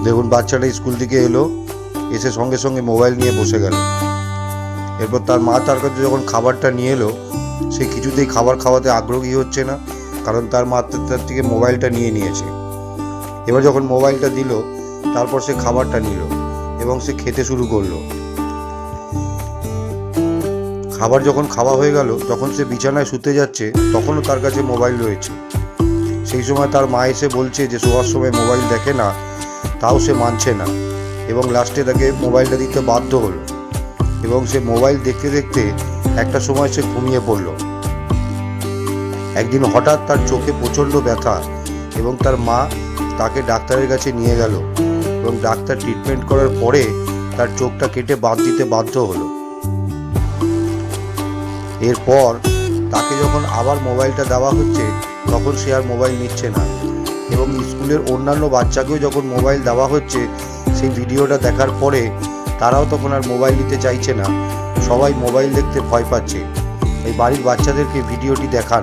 দেখুন বাচ্চাটা স্কুল থেকে এলো, এসে সঙ্গে সঙ্গে মোবাইল নিয়ে বসে গেল। এরপর তার মা তার কাছে যখন খাবারটা নিয়ে এলো, সে কিছুতেই খাবার খাওয়াতে আগ্রহী হচ্ছে না, কারণ তার মা তার থেকে মোবাইলটা নিয়ে নিয়েছে। এবার যখন মোবাইলটা দিল, তারপর সে খাবারটা নিল এবং সে খেতে শুরু করলো। খাবার যখন খাওয়া হয়ে গেল, যখন সে বিছানায় শুতে যাচ্ছে, তখনও তার কাছে মোবাইল রয়েছে। সেই সময় তার মা এসে বলছে যে শোয়ার সময় মোবাইল দেখে না, তাও সে মানছে না এবং লাস্টে তাকে মোবাইলটা দিতে বাধ্য হলো এবং সে মোবাইল দেখতে দেখতে একটা সময় সে ঘুমিয়ে পড়ল। একদিন হঠাৎ তার চোখে প্রচণ্ড ব্যথা এবং তার মা তাকে ডাক্তারের কাছে নিয়ে গেল এবং ডাক্তার ট্রিটমেন্ট করার পরে তার চোখটা কেটে বাদ দিতে বাধ্য হলো। এরপর তাকে যখন আবার মোবাইলটা দেওয়া হচ্ছে, তখন সে আর মোবাইল নিচ্ছে না এবং স্কুলের অন্যান্য বাচ্চাকেও যখন মোবাইল দেওয়া হচ্ছে, সেই ভিডিওটা দেখার পরে তারাও তখন আর মোবাইল নিতে চাইছে না। সবাই মোবাইল দেখতে ভয় পাচ্ছে। এই বাড়ির বাচ্চাদেরকে ভিডিওটি দেখান।